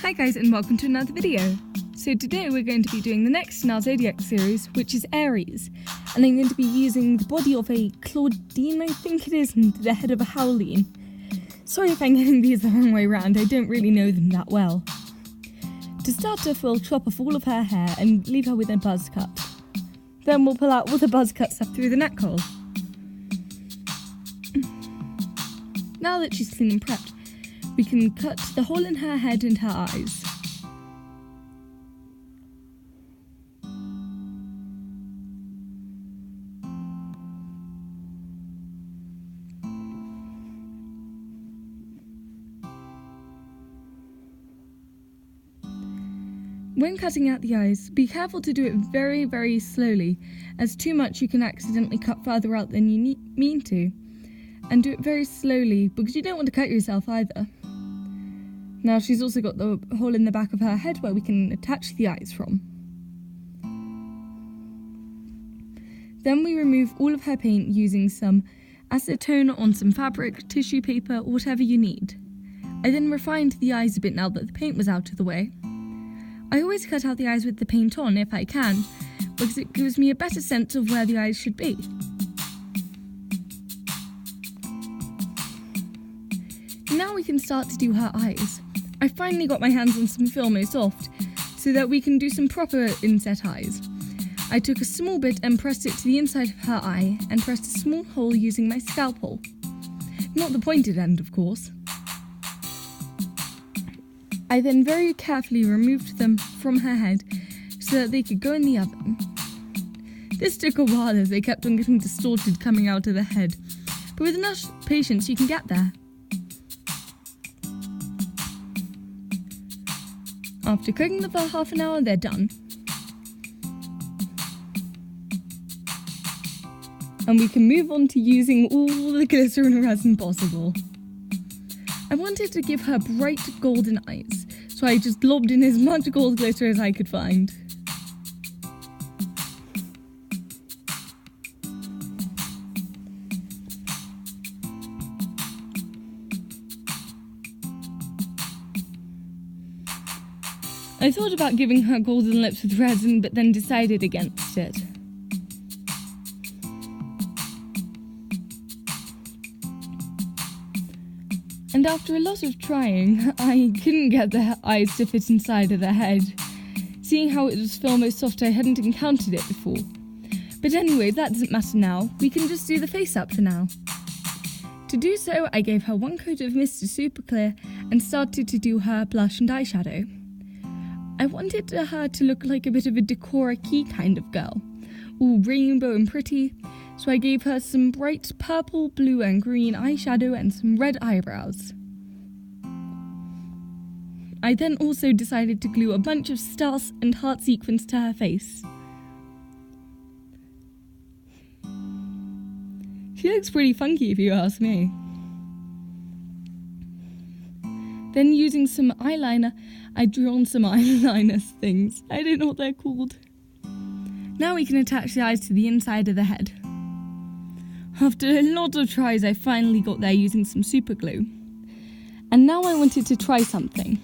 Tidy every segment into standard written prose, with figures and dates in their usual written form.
Hi guys, and welcome to another video. So today we're going to be doing the next in our Zodiac series, which is Aries. And I'm going to be using the body of a Claudine, I think it is, and the head of a Howleen. Sorry if I'm getting these the wrong way around, I don't really know them that well. To start off, we'll chop off all of her hair and leave her with a buzz cut. Then we'll pull out all the buzz cut stuff through the neck hole. Now that she's clean and prepped, we can cut the hole in her head and her eyes. When cutting out the eyes, be careful to do it very, very slowly, as too much you can accidentally cut further out than you mean to. And do it very slowly, because you don't want to cut yourself either. Now she's also got the hole in the back of her head where we can attach the eyes from. Then we remove all of her paint using some acetone on some fabric, tissue paper, whatever you need. I then refined the eyes a bit now that the paint was out of the way. I always cut out the eyes with the paint on if I can, because it gives me a better sense of where the eyes should be. Now we can start to do her eyes. I finally got my hands on some Filmo Soft, so that we can do some proper inset eyes. I took a small bit and pressed it to the inside of her eye, and pressed a small hole using my scalpel. Not the pointed end, of course. I then very carefully removed them from her head, so that they could go in the oven. This took a while as they kept on getting distorted coming out of the head, but with enough patience you can get there. After cooking them for half an hour, they're done. And we can move on to using all the glitter and resin possible. I wanted to give her bright golden eyes, so I just lobbed in as much gold glitter as I could find. I thought about giving her golden lips with resin, but then decided against it. And after a lot of trying, I couldn't get the eyes to fit inside of the head. Seeing how it was Filmo Soft, I hadn't encountered it before. But anyway, that doesn't matter now. We can just do the face up for now. To do so, I gave her one coat of Mr. Super Clear and started to do her blush and eyeshadow. I wanted her to look like a bit of a Decora Key kind of girl, all rainbow and pretty, so I gave her some bright purple, blue and green eyeshadow and some red eyebrows. I then also decided to glue a bunch of stars and heart sequins to her face. She looks pretty funky if you ask me. Then using some eyeliner, I drew on some eyeliner things. I don't know what they're called. Now we can attach the eyes to the inside of the head. After a lot of tries, I finally got there using some super glue. And now I wanted to try something.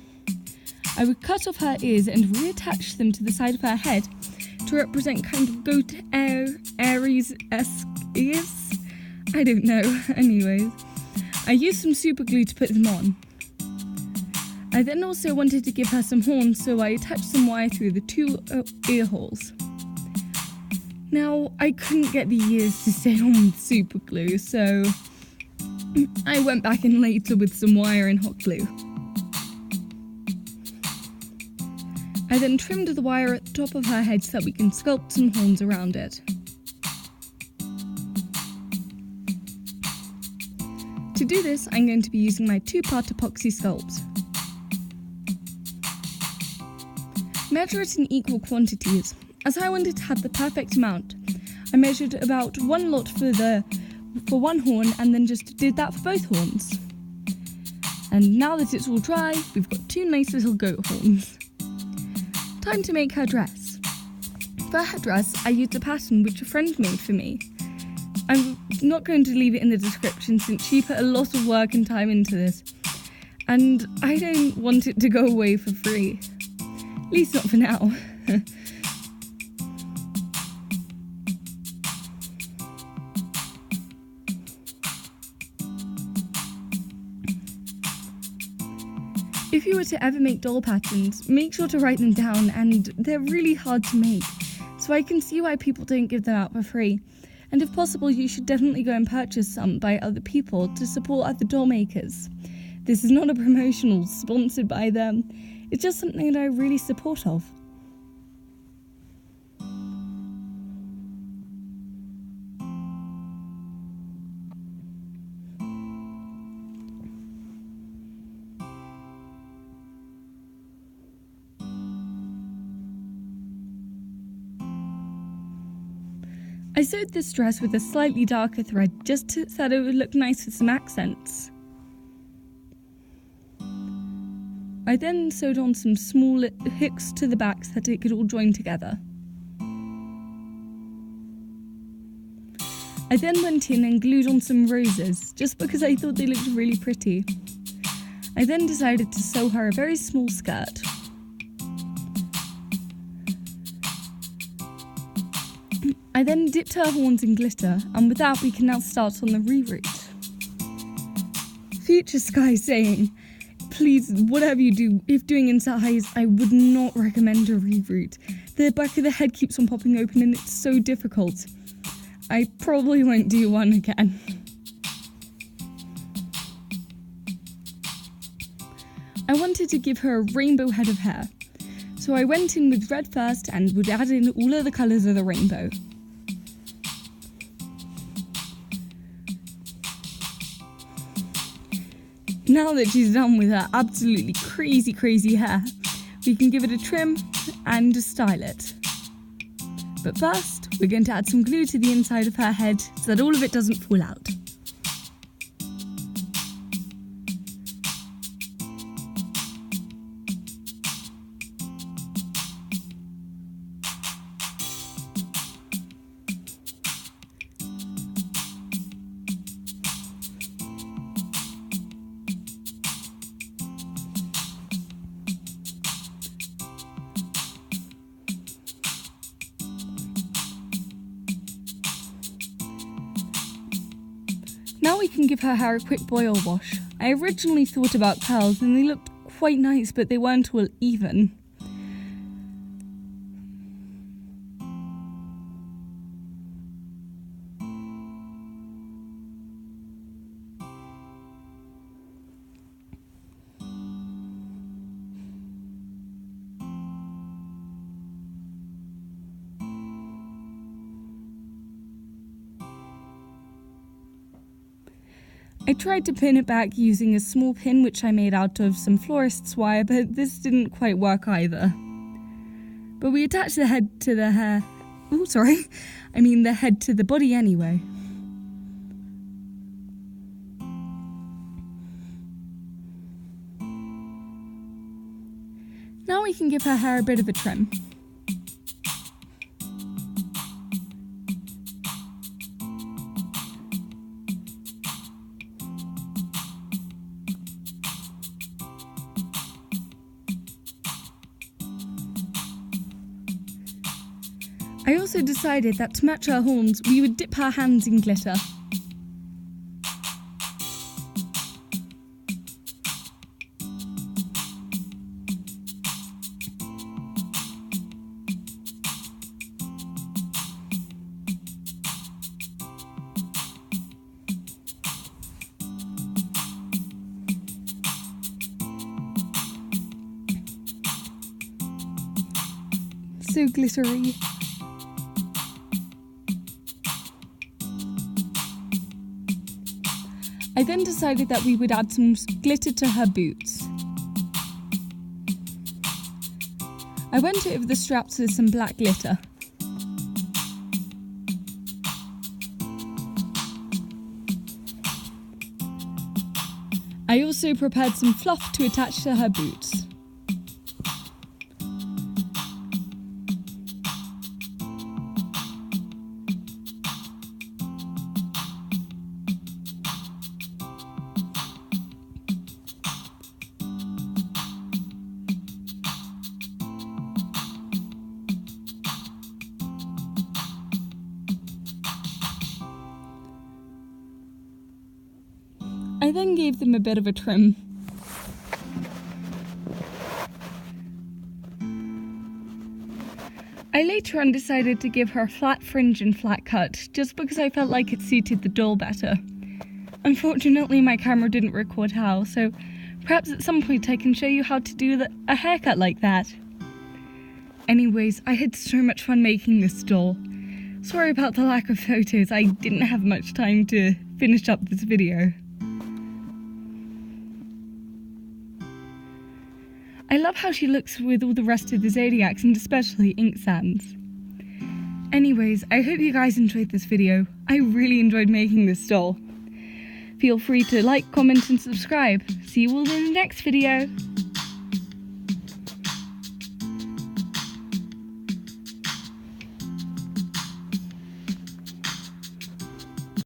I would cut off her ears and reattach them to the side of her head to represent kind of goat Aries-esque ears. I don't know. Anyways, I used some super glue to put them on. I then also wanted to give her some horns, so I attached some wire through the two ear holes. Now, I couldn't get the ears to stay on with super glue, so I went back in later with some wire and hot glue. I then trimmed the wire at the top of her head so that we can sculpt some horns around it. To do this, I'm going to be using my 2-part epoxy sculpt. Measure it in equal quantities. As I wanted to have the perfect amount, I measured about one lot for one horn and then just did that for both horns. And now that it's all dry, we've got 2 nice little goat horns. Time to make her dress. For her dress, I used a pattern which a friend made for me. I'm not going to leave it in the description since she put a lot of work and time into this. And I don't want it to go away for free. At least not for now. If you were to ever make doll patterns, make sure to write them down, and they're really hard to make, so I can see why people don't give them out for free. And if possible, you should definitely go and purchase some by other people to support other doll makers. This is not a promotional sponsored by them, it's just something that I really support of. I sewed this dress with a slightly darker thread just so that it would look nice with some accents. I then sewed on some small hooks to the back so that it could all join together. I then went in and glued on some roses, just because I thought they looked really pretty. I then decided to sew her a very small skirt. I then dipped her horns in glitter, and with that we can now start on the reroute. Future Sky saying, please, whatever you do, if doing inside eyes, I would not recommend a reroute. The back of the head keeps on popping open and it's so difficult. I probably won't do one again. I wanted to give her a rainbow head of hair, so I went in with red first and would add in all of the colours of the rainbow. Now that she's done with her absolutely crazy hair, we can give it a trim and style it. But first, we're going to add some glue to the inside of her head so that all of it doesn't fall out. Now we can give her hair a quick boil wash. I originally thought about curls and they looked quite nice, but they weren't all even. I tried to pin it back using a small pin which I made out of some florist's wire, but this didn't quite work either. But we attached the head to the hair. Oh, sorry. I mean the head to the body anyway. Now we can give her hair a bit of a trim. I also decided that to match her horns, we would dip her hands in glitter. So glittery. I then decided that we would add some glitter to her boots. I went over the straps with some black glitter. I also prepared some fluff to attach to her boots. I then gave them a bit of a trim. I later on decided to give her a flat fringe and flat cut, just because I felt like it suited the doll better. Unfortunately, my camera didn't record how, so perhaps at some point I can show you how to do a haircut like that. Anyways, I had so much fun making this doll. Sorry about the lack of photos, I didn't have much time to finish up this video. I love how she looks with all the rest of the Zodiacs and especially Ink Sands. Anyways, I hope you guys enjoyed this video. I really enjoyed making this doll. Feel free to like, comment and subscribe. See you all in the next video.